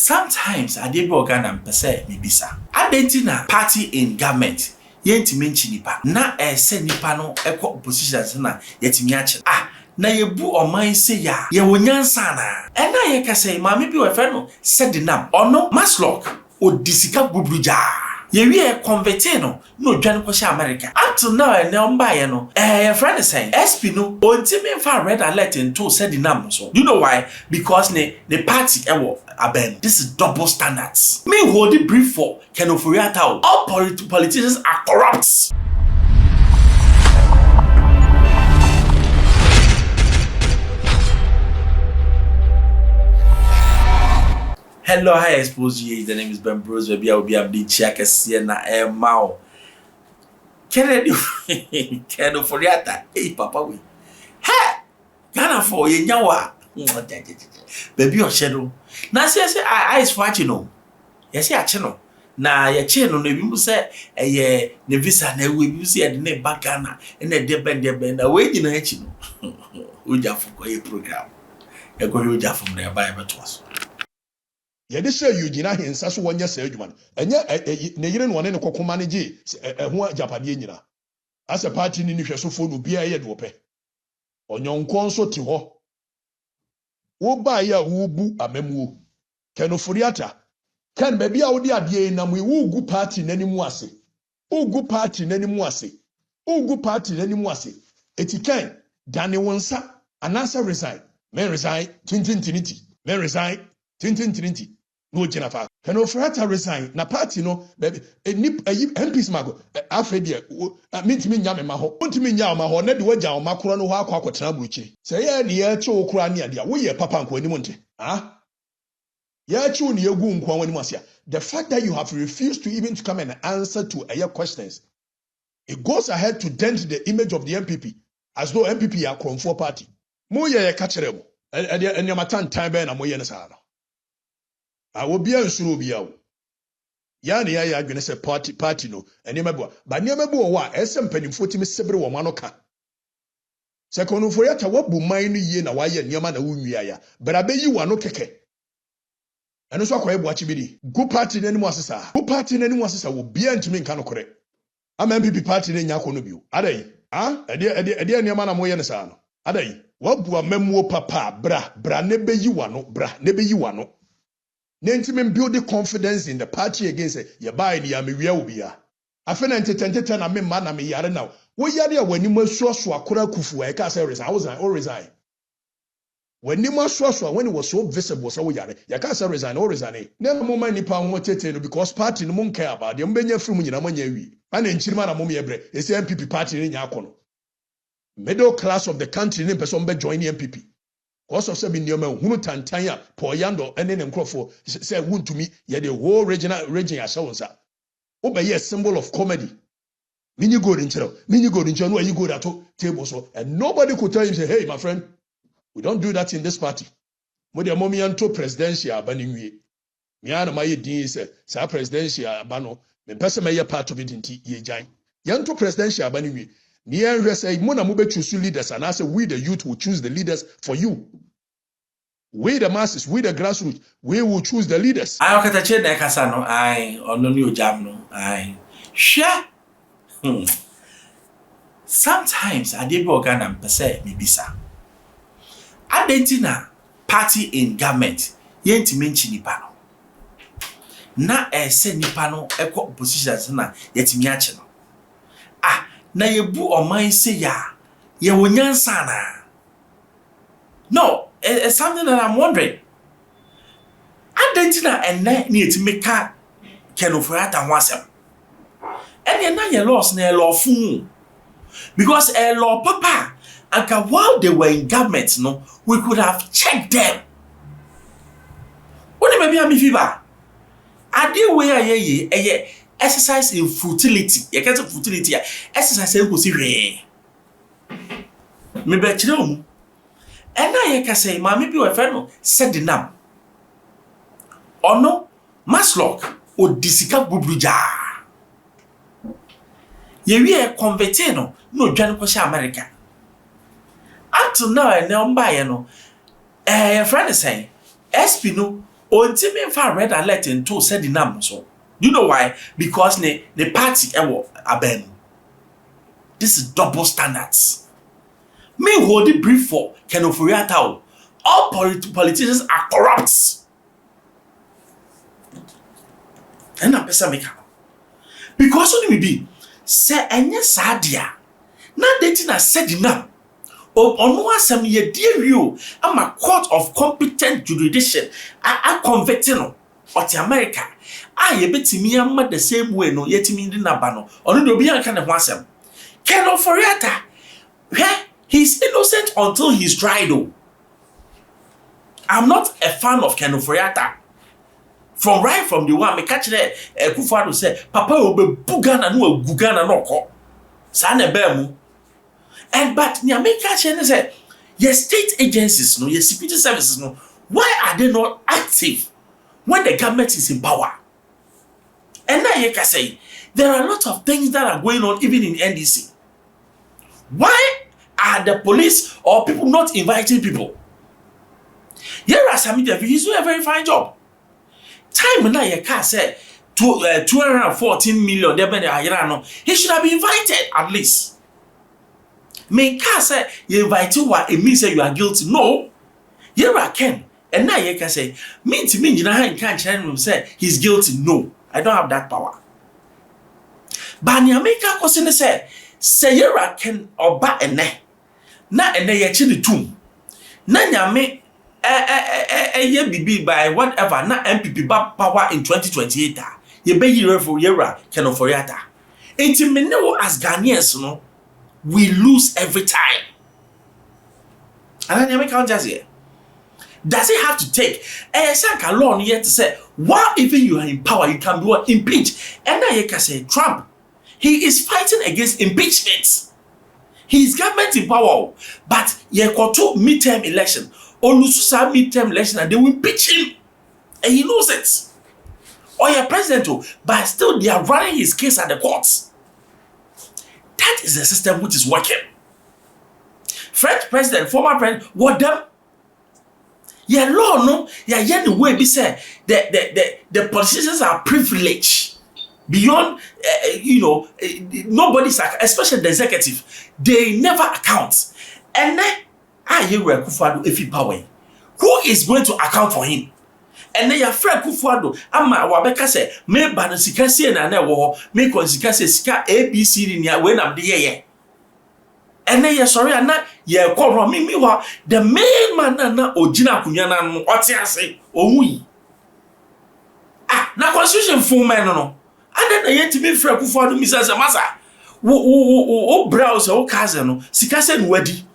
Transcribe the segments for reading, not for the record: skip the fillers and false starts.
Sometimes I dey Ghana mpese me bisa. Adentina party in government yentimi nchi nipa. Na se nipa no ekọ oppositions na yetimi ache. Na yebu oman se ya ye wonyansa na. Na ye kase maame bi we fe no Sedinam. Ono Maslock odisika bubruja. Ye wie convert no dwane ko America. Up till now omba ye no your friend is saying SP no ontimi fa red alert into Sedinam so. You know why? Because the party ewo aben. This is double standards. Me hold the brief for Ofori Atta. All politicians are corrupt. Hello, hi, Xposed. The name is Ben Bros. Maybe I will be update check na mao. Kennedy Ofori Atta. Hey, Papa, we. Hey, Ghana for ye nyawa. Baby or shadow. Now say I is watching no. Yes, ya channel. Na ya channel no bi say eh ne visa na we bi say de back Ghana and the deben na we gina echi no. Oja for ko program. E go oja from there buy beto us. Yede say you gina hinsa so wonya say adwuma no. Enye ne yire no one ne kokoma ne gi ho japade nyina. As a party ni hwesofo no bia ye de ope. Onyonkon so ti ho. Wo ba ya wo bu amamuo. Ofori Atta. Kan baby a wodi ade na mu gu party nanimu ase. Ugu party nanimu ase. Ugu party nanimu ase. Etikan dane wonsa anasa resign. Men resign tintintiniti. Men resign tintintiniti. No gina fa. Ofori Atta resign na party no baby MPs mago afedie mintimi nya me ma ho. Untimi nya ma ho na de wagya o makoro no ho akwa buruchi. Say ye ne ye che okura ne ade a wo ye papa nko animu nte. The fact that you have refused to even to come and answer to your questions, it goes ahead to dent the image of the MPP as though MPP are Kronfo party. Moye kachere mo. Enyamatan time be na moye ne sa no. Obia nsuru obia wo. Ya ne ya adwene se party no enyamabo. Ba nyamabo wo a ese mpanimfo timi sebre wo ma no ka. Second Ofori Atta wabu man no yie na waye nyama na wunwia ya. Bra be yi wa no keke. And so akwa ebu achibidi. Go party nani mu asesa. Go party nani mu asesa wo bia ntumi nka no kore. Ama MPP party ne nya akono bio. Adai. Ade nneema na moye ne sa no. Adai. Wabu amamuo papa bra ne be yi wano, bra ne be yi wano. Ne ntimi build the confidence in the party against ye buy ni ya mewia obia. Afa na ntete na me ma na me yare na. Wo yare a wani masuaso akora kufu e ka say resign. I resign. When you must when it was so visible, so we are. You can't resign or resign. Never moment ni pa because party no mon care about them. Benye from you na manya wi. And in Chirma na momi ebre. It's MPP party in Yakono. Middle class of the country in person be join the MPP. Cause of seven year man who tantanya poyando and then crofo say wound to me. Yeah, the whole region yourselves are. Obey a symbol of comedy. Mini go in channel. Mini go in channel where you go that table so and nobody could tell him say, hey, my friend. We don't do that in this party. Modi amomi anto presidential abani nwie. Me ana maye din se sa presidential abano me pese me ye part of it nti ye jan. Yanto presidential abani nwie. Ni enhwe say mo na mo be choose leaders and I say we the youth will choose the leaders for you. We the masses, we the grassroots, we will choose the leaders. I okata che na kasa no ai ono ni ojam no ai. Hwe. Sometimes I dey be Ghana mpese me bisa. Adentina party in government yentimi nchi nipa no. Na se nipa no ekọ oppositions na yetimi ache no. Na yebu oman se ya ye wonyansa na. No, it's something that I'm wondering. Adentina enne ni yetimi ka Ofori Atta ho asem. Ene na ye laws na lawful. Because a law papa and while they were in government, no, we could have checked them. What maybe I'm fever? I did where ye exercise in futility. You get futility. Exercise in kusi. Maybe children. And now you can say, "Mammy, be a friend." Sedinam. Or no, Maslock or disika bubruja. Ye we convert no dwane ko America. Up to now, no buy no. Your friend is saying, SP no ontimi fa red alert into Sedinam so. You know why? Because the party ewo abem. This is double standards. Me hold the brief for Ken Ofori Atta. All politicians are corrupt. And na pesa make because only me be say enye sadia na deti na Sedinam ono asem ye die o ama court of competent jurisdiction a convicting no ot America ye betimi am the same way no yetimi ndi na ba no ono de obi anka ne ho asem Ken Ofori Atta he's innocent until he's tried. I'm not a fan of Ken Ofori Atta. From the one, me catch there, Kufuado say, Papa will be Bugana no Gugana no ko. Sana bemu. And but me catch and say, your state agencies, no, your security services, no, why are they not active when the government is in power? And now you can say, there are a lot of things that are going on even in NDC. Why are the police or people not inviting people? Here are some media, he's doing a very fine job. Time na ye can say 214 million he should have been invited at least. Me can say you invite you what it means that you are guilty. No. Here I can. And now you can say me to me can't say he's guilty. No. I don't have that power. But Nyameka question say here I can oba ene. Na ene ye chi the tomb. Na nyame ye bibi by whatever na MPP back power in 2028 ye be here for yera Ken Ofori Atta. Enti me no as Ghanaians no we lose every time. And then you can't just here. Does it have to take a law yet to say while even you are in power you can be what impeached? And now you can say Trump he is fighting against impeachment. His government in power, but he got two midterm election. Olususa midterm election and they will impeach him. And he knows it. Or your president, but still they are running his case at the courts. That is a system which is working. French president, former president, what them? Yeah, law no, yeah, the way be said the politicians are privileged beyond nobody's, especially the executive, they never account. And then Kufuado if power. Who is going to account for him? And then your friend Kufuado, ama wabeka say, me bano sika si na na wo, me kon sika se sika ABC ni when am the and then sorry and na ye kworo me wa the main man na ogina akunya na no ote ase ohui. Na constitution full man no. And then yet to be friend Kufuado mi say masa. Wo browse o cousin no sika se nwadi.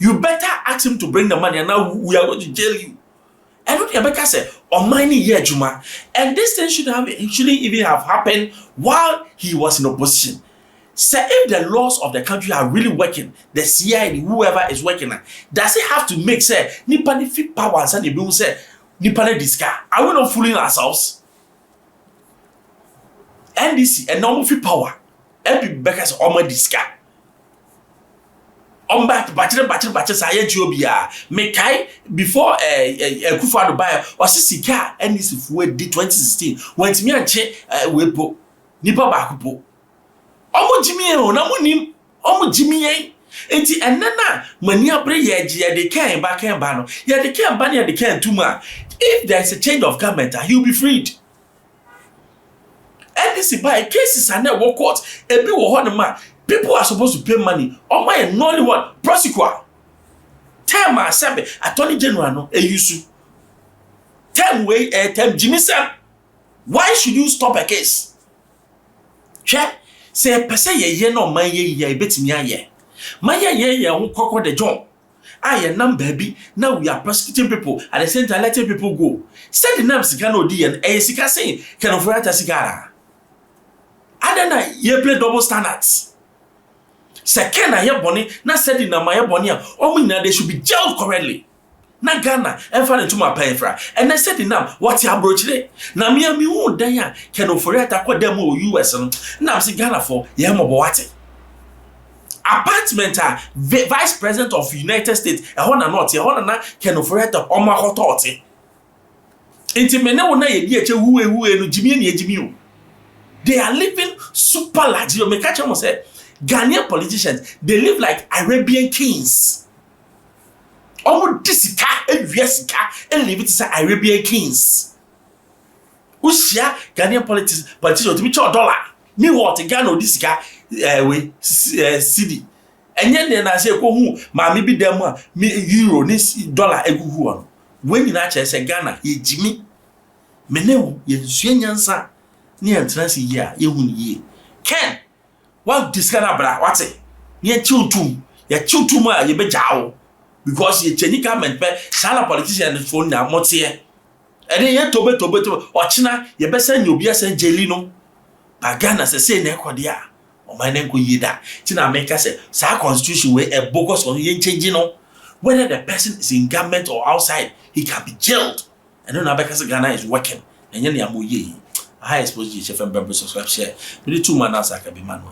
You better ask him to bring the money and now we are going to jail you. And what Rebecca said, on many year Juma. And this thing shouldn't even have happened while he was in opposition. So if the laws of the country are really working, the CID, whoever is working, does it have to make say nipa ni fit power and the people say nipa ni diska? Are we not fooling ourselves? NDC and normal fit power. MP Becca's almost diska. Batch science obia mekai before Kufuado buy or sika NDC for 2016 when me anche wepo nipa ba kupo omo jimi o na monim omo jimi yen enti enna mani abre ye de kan ba no ye de kan ba ne de kan tuma if there is a change of government he will be freed. NDC buy cases and na court ebi wo ho ne ma. People are supposed to pay money. Oh my, only one prosecutor. Tell my Assembly, Attorney General no use. Tell way tell Jimmy Sam. Why should you stop a case? Che say person ye no man ye betimi aye. Man ye won kokko the job. Aye number baby. Now we are prosecuting people at the same time letting people go. Sedinam sika no di and sika say Ken Ofori Atta sigara. Adana ye play double standards. Second, I hear Bonnie, not Sedinam, my Bonia, or they should be jailed correctly. Na Ghana, and find into my payfra. And I said enough, what's your approach today? Now, me and me won't die. Ken Ofori Atta what them US. Now, see Ghana for Yamabawati. Apartment, Vice President of United States, a honor not, a honor Ken Ofori Atta, or my authority. Inti mene wona ye di eche huwe no jimi ne ejimi o. They are living super luxury. Me catch them say Ghanaian politicians, they live like Arabian kings. Omo disika ewiasika and live it as Arabian kings. Usia Ghanaian politicians to be $1. Me what Ghana disika we cedi. Enye de na say ko hu ma me bi dem a me euro ni dollar egugu on. When you na say Ghana ye jimi menewu ye nsua nyansa ne entrance yi a ye hu ni Ken what discana bra what ye chiutum ye chiutum a ye bejawo because ye cheni government pe sala politician phone na motie e dey ye tobe ochina ye be send obi asan jeli no ba Ghana say na ekode a o man nko yi da ti na America say sa constitution we e bogus on ye change no whether the person is in government or outside he can be jailed. And then because Ghana is working and then I Xposed subscribe share. We 2 man as I can be man.